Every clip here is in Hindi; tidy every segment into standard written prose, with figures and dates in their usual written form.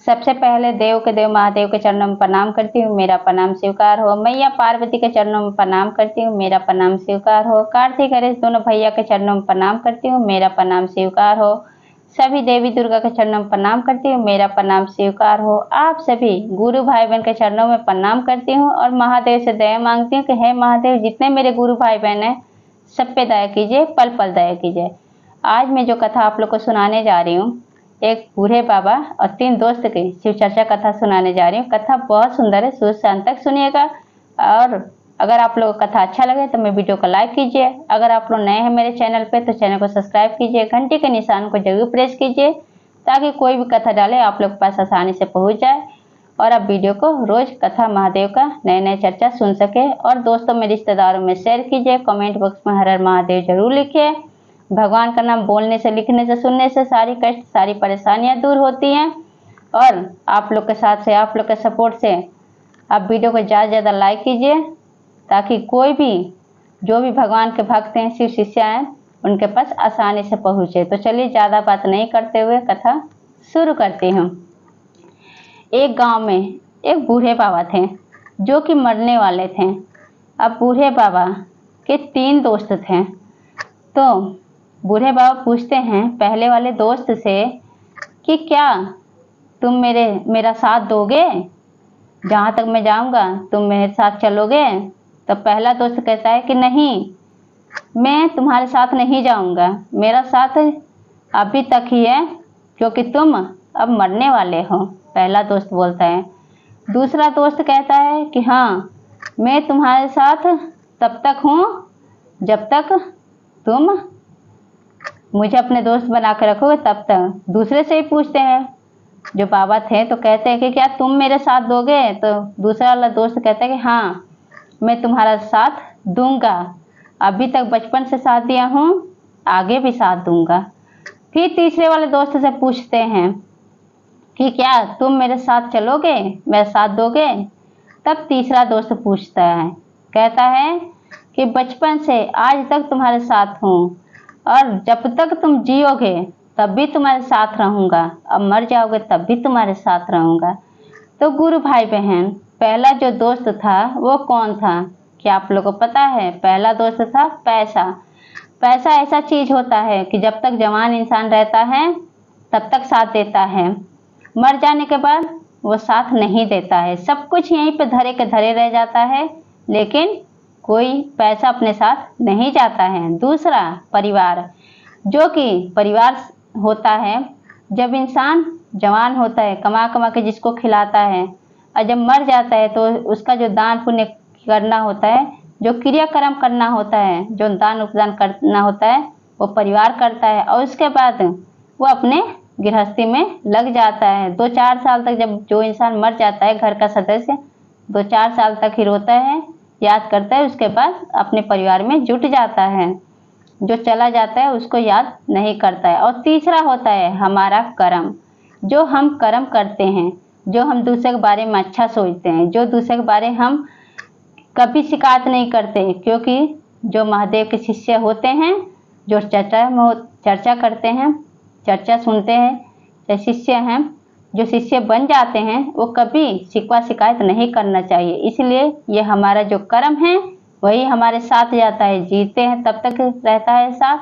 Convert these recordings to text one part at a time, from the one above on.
सबसे पहले देव के देव महादेव के चरणों में प्रणाम करती हूँ, मेरा प्रणाम स्वीकार हो। मैया पार्वती के चरणों में प्रणाम करती हूँ, मेरा प्रणाम स्वीकार हो। कार्तिक गणेश दोनों भैया के चरणों में प्रणाम करती हूँ, मेरा प्रणाम स्वीकार हो। सभी देवी दुर्गा के चरणों में प्रणाम करती हूँ, मेरा प्रणाम स्वीकार हो। आप सभी गुरु भाई बहन के चरणों में प्रणाम करती हूँ और महादेव से दया मांगती हूँ कि हे महादेव, जितने मेरे गुरु भाई बहन हैं सब पे दया कीजिए, पल पल दया कीजिए। आज मैं जो कथा आप लोग को सुनाने जा रही हूँ, एक बूढ़े बाबा और 3 दोस्त की शिव चर्चा कथा सुनाने जा रही हूँ। कथा बहुत सुंदर है, शुरू से अंत तक सुनिएगा। और अगर आप लोगों को कथा अच्छा लगे तो मेरे वीडियो को लाइक कीजिए। अगर आप लोग नए हैं मेरे चैनल पे तो चैनल को सब्सक्राइब कीजिए, घंटी के निशान को जरूर प्रेस कीजिए ताकि कोई भी कथा डाले आप लोग के पास आसानी से पहुँच जाए और आप वीडियो को रोज कथा महादेव का नए नए चर्चा सुन सके। और दोस्तों में रिश्तेदारों में शेयर कीजिए। कमेंट बॉक्स में हर हर महादेव जरूर लिखिए। भगवान का नाम बोलने से, लिखने से, सुनने से सारी कष्ट, सारी परेशानियां दूर होती हैं। और आप लोग के साथ से, आप लोग के सपोर्ट से आप वीडियो को ज़्यादा से ज़्यादा लाइक कीजिए ताकि कोई भी जो भी भगवान के भक्त हैं, शिव शिष्य हैं, उनके पास आसानी से पहुँचे। तो चलिए ज़्यादा बात नहीं करते हुए कथा शुरू करती हूँ। एक गांव में एक बूढ़े बाबा थे जो कि मरने वाले थे। अब बूढ़े बाबा के 3 दोस्त थे। तो बूढ़े बाबा पूछते हैं पहले वाले दोस्त से कि क्या तुम मेरा साथ दोगे, जहाँ तक मैं जाऊँगा तुम मेरे साथ चलोगे? तो पहला दोस्त कहता है कि नहीं, मैं तुम्हारे साथ नहीं जाऊँगा, मेरा साथ अभी तक ही है क्योंकि तुम अब मरने वाले हो। पहला दोस्त बोलता है। दूसरा दोस्त कहता है कि हाँ, मैं तुम्हारे साथ तब तक हूँ जब तक तुम मुझे अपने दोस्त बना कर रखोगे, तब तक। दूसरे से ही पूछते हैं, जो बाबा थे, तो कहते हैं कि क्या तुम मेरे साथ दोगे? तो दूसरा वाला दोस्त कहता है कि हाँ, मैं तुम्हारा साथ दूंगा, अभी तक बचपन से साथ दिया हूँ, आगे भी साथ दूंगा। फिर तीसरे वाले दोस्त से पूछते हैं कि क्या तुम मेरे साथ चलोगे, मेरा साथ दोगे? तब तीसरा दोस्त पूछता है, कहता है कि बचपन से आज तक तुम्हारे साथ हूँ और जब तक तुम जियोगे तब भी तुम्हारे साथ रहूँगा, अब मर जाओगे तब भी तुम्हारे साथ रहूँगा। तो गुरु भाई बहन, पहला जो दोस्त था वो कौन था? क्या आप लोगों को पता है? पहला दोस्त था पैसा। पैसा ऐसा चीज़ होता है कि जब तक जवान इंसान रहता है तब तक साथ देता है, मर जाने के बाद वो साथ नहीं देता है। सब कुछ यहीं पे धरे के धरे रह जाता है, लेकिन कोई पैसा अपने साथ नहीं जाता है। दूसरा परिवार, जो कि परिवार होता है जब इंसान जवान होता है, कमा कमा के जिसको खिलाता है, और जब मर जाता है तो उसका जो दान पुण्य करना होता है, जो क्रियाक्रम करना होता है, जो दान उपदान करना होता है, वो परिवार करता है। और उसके बाद वो अपने गृहस्थी में लग जाता है। 2-4 साल तक जब जो इंसान मर जाता है, घर का सदस्य 2-4 साल तक ही रोता है, याद करता है, उसके बाद अपने परिवार में जुट जाता है। जो चला जाता है उसको याद नहीं करता है। और तीसरा होता है हमारा कर्म, जो हम कर्म करते हैं, जो हम दूसरे के बारे में अच्छा सोचते हैं, जो दूसरे के बारे में हम कभी शिकायत नहीं करते, क्योंकि जो महादेव के शिष्य होते हैं, जो चर्चा करते हैं, चर्चा सुनते हैं, जो शिष्य हैं, जो शिष्य बन जाते हैं, वो कभी शिकवा शिकायत नहीं करना चाहिए। इसलिए ये हमारा जो कर्म है वही हमारे साथ जाता है। जीते हैं तब तक रहता है साथ,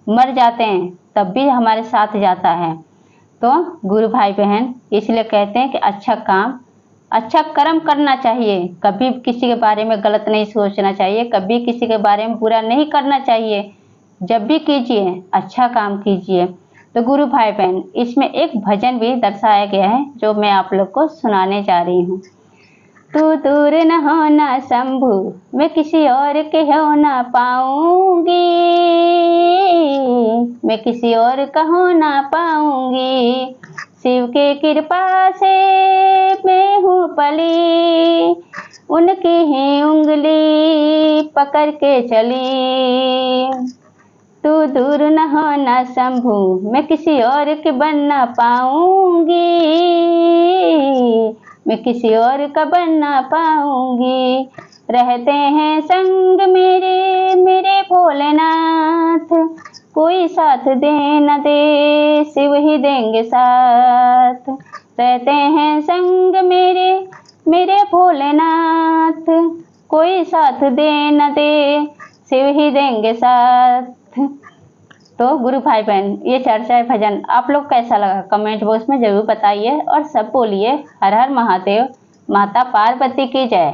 मर जाते हैं तब भी हमारे साथ जाता है। तो गुरु भाई बहन, इसलिए कहते हैं कि अच्छा काम, अच्छा कर्म करना चाहिए। कभी किसी के बारे में गलत नहीं सोचना चाहिए, कभी किसी के बारे में बुरा नहीं करना चाहिए। जब भी कीजिए अच्छा काम कीजिए। तो गुरु भाई बहन, इसमें एक भजन भी दर्शाया गया है जो मैं आप लोग को सुनाने जा रही हूँ। तू दूर न होना शंभु, मैं किसी और के हो ना पाऊंगी, मैं किसी और का हो ना पाऊंगी। शिव के कृपा से मैं हूँ पली, उनकी ही उंगली पकड़ के चली। तू दूर न होना शंभु, मैं किसी और के बन ना पाऊंगी, मैं किसी और का बन ना पाऊंगी। रहते हैं संग मेरे मेरे भोलेनाथ, कोई साथ दे न दे शिव ही देंगे साथ, रहते हैं संग मेरे मेरे भोलेनाथ, कोई साथ दे न दे शिव ही देंगे साथ। तो गुरु भाई बहन, ये चर्चा है भजन आप लोग कैसा लगा कमेंट बॉक्स में जरूर बताइए और सब बोलिए हर हर महादेव, माता पार्वती की जय।